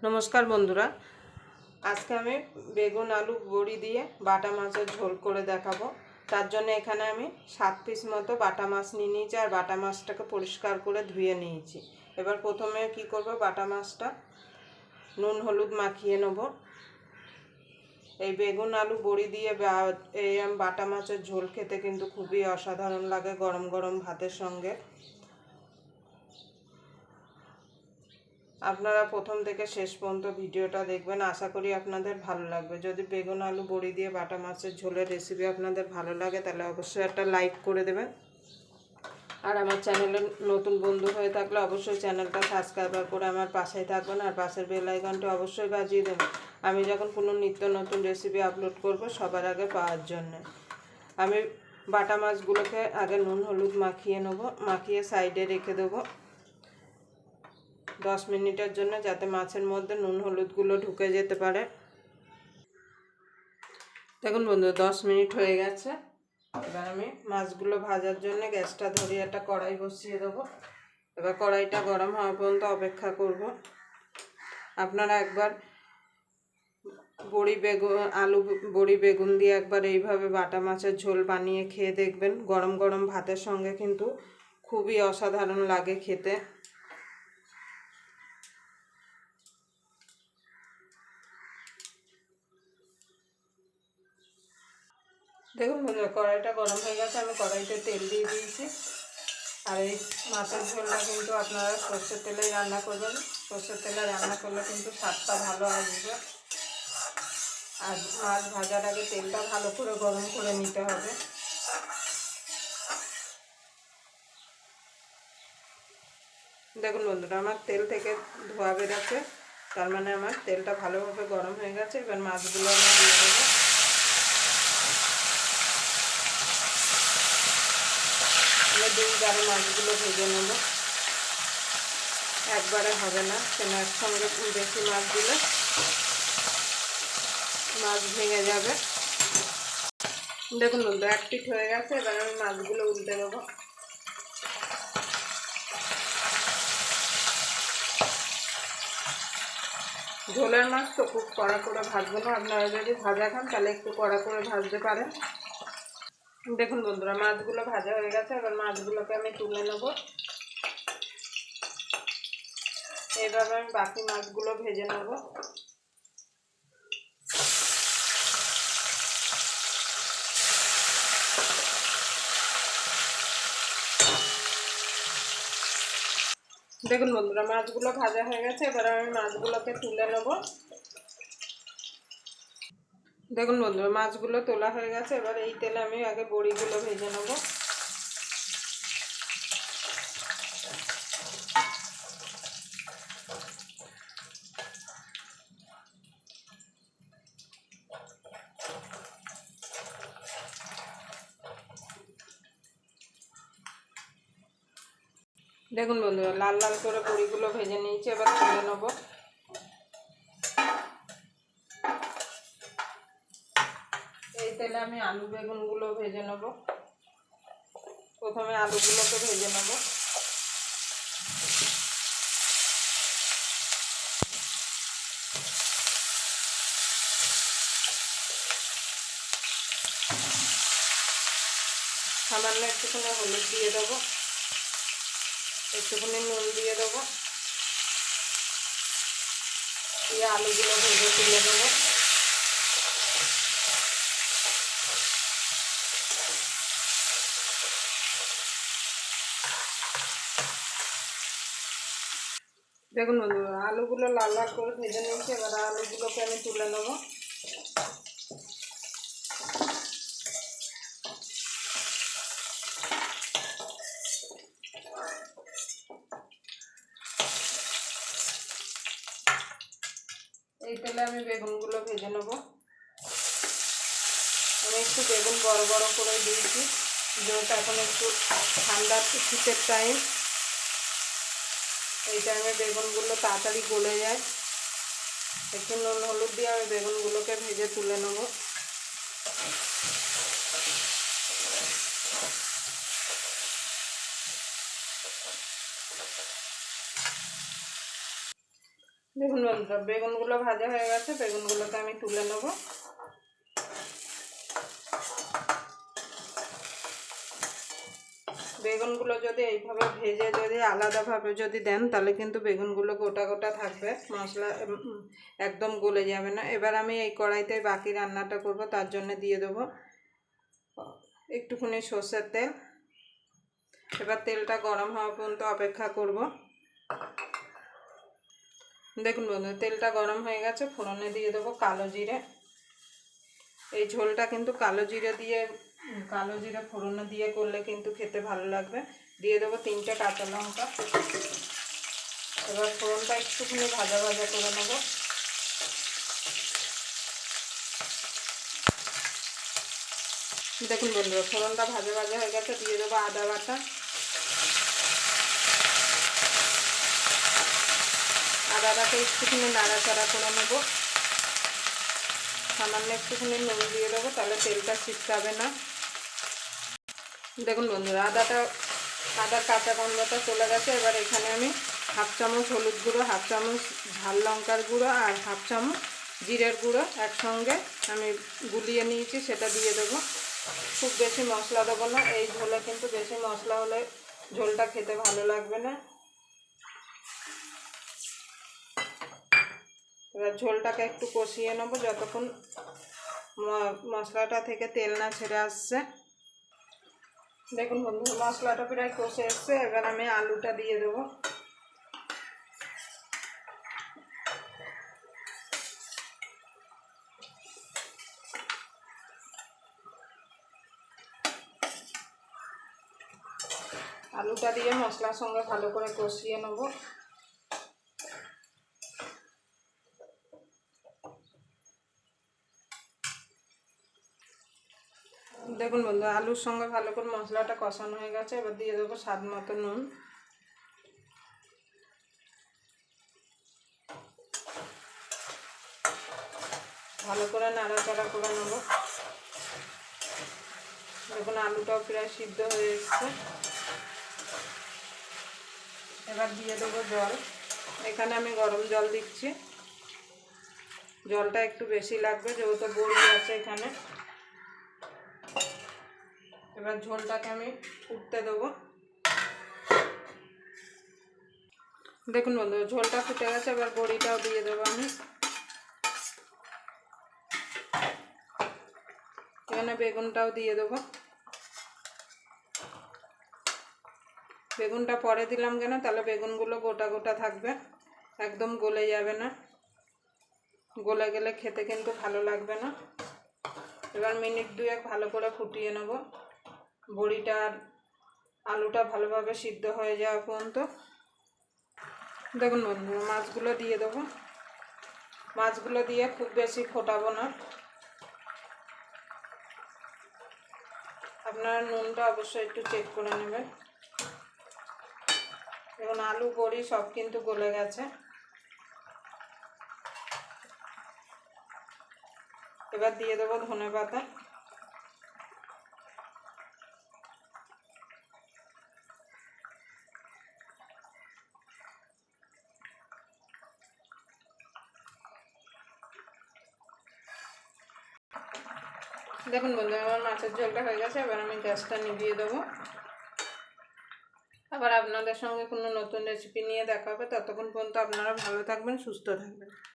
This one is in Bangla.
नमस्कार बंधुरा आज के आमी बेगुन आलू बड़ी दिए बाटा माछेर झोल करे देखाबो। तार जन्य एखाने आमी 7 पिस मतो बाटा माछ निये नियेछि और बाटा माछटाके परिष्कार करे धुए नियेछि। एबार प्रथमे कि करब, बाटा माछटा नुन हलुद माखिए नेब। এই বেগুন आलू बड़ी दिए बाटा माछेर झोल खेते किन्तु खूबই असाधारण लागे गरम गरम भातेर संगे। আপনারা প্রথম থেকে শেষ পর্যন্ত ভিডিওটা দেখবেন, আশা করি আপনাদের ভালো লাগবে। যদি বেগুন আলু বড়ি দিয়ে বাটা মাছের ঝোলের রেসিপি আপনাদের ভালো লাগে তাহলে অবশ্যই একটা লাইক করে দেবেন। আর আমার চ্যানেলে নতুন বন্ধু হয়ে থাকলে অবশ্যই চ্যানেলটা সাবস্ক্রাইব করে আমার পাশেই থাকবেন আর পাশের বেল আইকনটা অবশ্যই বাজিয়ে দেবেন আমি যখন কোনো নিত্য নতুন রেসিপি আপলোড করব সবার আগে পাওয়ার জন্য। আমি বাটা মাছগুলোকে আগে নুন হলুদ মাখিয়ে নেব, মাখিয়ে সাইডে রেখে দেবো 10 মিনিটের জন্য, যাতে মাছের মধ্যে নুন হলুদগুলো ঢুকে যেতে পারে। দেখুন বন্ধু 10 মিনিট হয়ে গেছে। এবার আমি মাছগুলো ভাজার জন্য গ্যাসটা ধরিয়ে একটা কড়াই বসিয়ে দেবো। এবার কড়াইটা গরম হওয়া পর্যন্ত অপেক্ষা করব। আপনারা একবার আলু বড়ি বেগুন দিয়ে একবার এইভাবে বাটা মাছের ঝোল বানিয়ে খেয়ে দেখবেন। গরম গরম ভাতের সঙ্গে কিন্তু খুবই অসাধারণ লাগে খেতে। দেখুন বন্ধুরা কড়াইটা গরম হয়ে গেছে, আমি কড়াইতে তেল দিয়ে দিয়েছি। আর এই মাছের ঝোলটা কিন্তু আপনারা সর্ষের তেলেই রান্না করবেন। সর্ষের তেলে রান্না করলে কিন্তু স্বাদটা ভালো আসবে। আর মাছ ভাজার আগে তেলটা ভালো করে গরম করে নিতে হবে। দেখুন বন্ধুরা আমার তেল থেকে ধোয়া বেরোচ্ছে, তার মানে আমার তেলটা ভালোভাবে গরম হয়ে গেছে। এবার মাছগুলো আমি দিয়ে দেবো। দুইবারে মাছগুলো ভেজে নেব, একবারে হবে না, কেন একসঙ্গে বেশি মাছ দিলে মাছ ভেঙে যাবে। দেখুন বন্ধু 1 পিঠ হয়ে গেছে। এবার আমি মাছগুলো উল্টে দেবো। ঝোলের মাছ তো খুব কড়া করে ভাজবো না, আপনারা যদি ভাজা খান তাহলে একটু কড়া করে ভাজতে পারেন। দেখুন বন্ধুরা মাছগুলো ভাজা হয়ে গেছে। এবার মাছগুলোকে আমি তুলে নেব। এইভাবে আমি বাকি মাছগুলো ভেজে নেব। দেখুন বন্ধুরা মাছগুলো ভাজা হয়ে গেছে। এবার আমি মাছগুলোকে তুলে নেব। দেখুন বন্ধুরা মাছগুলো তোলা হয়ে গেছে। এবার এই তেলে আমি আগে বড়িগুলো ভেজে নেব। দেখুন বন্ধুরা লাল লাল করে বড়িগুলো ভেজে নিয়েছি, এবার তুলে নেব। এই তেলে আমি আলু বেগুনগুলো ভেজে নেব। প্রথমে আলুগুলোকে ভেজে নেব। সামান্য একটুখানি হলুদ দিয়ে দেবো, একটুখানি নুন দিয়ে দেবো, দিয়ে আলুগুলো ভেজে তুলে দেবো। দেখুন বন্ধুরা আলুগুলো লাল লাল করে ভেজে নিয়েছি। এবার আলুগুলোকে আমি তুলে নেব। এই তেলে আমি বেগুনগুলো ভেজে নেব। আমি একটু বেগুন বড় বড় করে দিয়েছি, যেহেতু এখন একটু ঠান্ডা শীতের টাইম, এই টাইমে বেগুনগুলো তাড়াতাড়ি গলে যায়। একটু নুন হলুদ দিয়ে আমি বেগুনগুলোকে ভেজে তুলে নেব। দেখুন বন্ধুরা, বেগুনগুলো ভাজা হয়ে গেছে, বেগুনগুলোকে আমি তুলে নেব। বেগুনগুলো যদি এইভাবে ভেজে যদি আলাদাভাবে যদি দেন তাহলে কিন্তু বেগুনগুলো গোটা গোটা থাকবে, মশলা একদম গলে যাবে না। এবার আমি এই কড়াইতে বাকি রান্নাটা করব, তার জন্য দিয়ে দেবো একটুখানি সর্ষের তেল। এবার তেলটা গরম হওয়া পর্যন্ত অপেক্ষা করব। দেখুন বন্ধু, তেলটা গরম হয়ে গেছে, ফোড়নে দিয়ে দেবো কালো জিরে। এই ঝোলটা কিন্তু কালো জিরে ফোড়নে দিয়ে করলে কিন্তু খেতে ভালো লাগবে। দিয়ে দেবো 3টে কাঁচা লঙ্কা। এবার ফোড়নটা একটুখানি ভাজা ভাজা করে নেব। দেখুন বন্ধুরা, ফোড়নটা ভাজা ভাজা হয়ে গেছে, দিয়ে দেবো আদা বাটা। আদাটাকে একটুখানি নাড়াচাড়া করে নেব। সামান্য একটুখানি নুন দিয়ে দেবো, তাহলে তেলটা ছিটকাবে না। দেখুন বন্ধুরা, আদার কাঁচা গন্ধটা চলে গেছে। এবার এখানে আমি 1/2 চামচ হলুদ গুঁড়ো, 1/2 চামচ ঝাল লঙ্কার গুঁড়ো আর 1/2 চামচ জিরের গুঁড়ো একসঙ্গে আমি গুলিয়ে নিয়েছি, সেটা দিয়ে দেবো। খুব বেশি মশলা দেবো না, এই ঝোলে কিন্তু বেশি মশলা হলে ঝোলটা খেতে ভালো লাগবে না। এবার ঝোলটাকে একটু কষিয়ে নেবো যতক্ষণ মশলাটা থেকে তেল না ছেড়ে আসছে। দেখুন বন্ধু, মশলাটা প্রায় কষে এসছে। এবার আমি আলুটা দিয়ে দেবো। আলুটা দিয়ে মশলার সঙ্গে ভালো করে কষিয়ে নেব। দেখুন বন্ধু, আলুর সঙ্গে ভালো করে মশলাটা কষানো হয়ে গেছে। এবার দিয়ে দেবো স্বাদ মতো নুন। ভালো করে নাড়াচাড়া করে নেব। দেখুন আলুটাও প্রায় সিদ্ধ হয়ে এসছে। এবার দিয়ে দেবো জল। এখানে আমি গরম জল দিচ্ছি, জলটা একটু বেশি লাগবে যেহেতু বড়ি আছে এখানে। এবার ঝোলটাকে আমি ফুটতে দেবো। দেখুন বন্ধু, ঝোলটা ফুটে গেছে। এবার বড়িটাও দিয়ে দেবো আমি। এখানে বেগুনটাও দিয়ে দেবো। বেগুনটা পরে দিলাম কেন, তাহলে বেগুনগুলো গোটা গোটা থাকবে, একদম গলে যাবে না। গলে গেলে খেতে কিন্তু ভালো লাগবে না। এবার মিনিট 2 ভালো করে ফুটিয়ে নেব, বড়িটা আর আলুটা ভালোভাবে সিদ্ধ হয়ে যাওয়া পর্যন্ত। দেখুন বন্ধু, মাছগুলো দিয়ে দেবো। মাছগুলো দিয়ে খুব বেশি ফোটাবো না। আপনারা নুনটা অবশ্যই একটু চেক করে নেবেন। এখন আলু বড়ি সব কিন্তু গলে গেছে। এবার দিয়ে দেবো ধনেপাতা। দেখুন বন্ধু, আমার মাছের ঝোলটা হয়ে গেছে। এবার আমি গ্যাসটা নিভিয়ে দেবো। আবার আপনাদের সঙ্গে কোনো নতুন রেসিপি নিয়ে দেখা হবে। ততক্ষণ পর্যন্ত আপনারা ভালো থাকবেন, সুস্থ থাকবেন।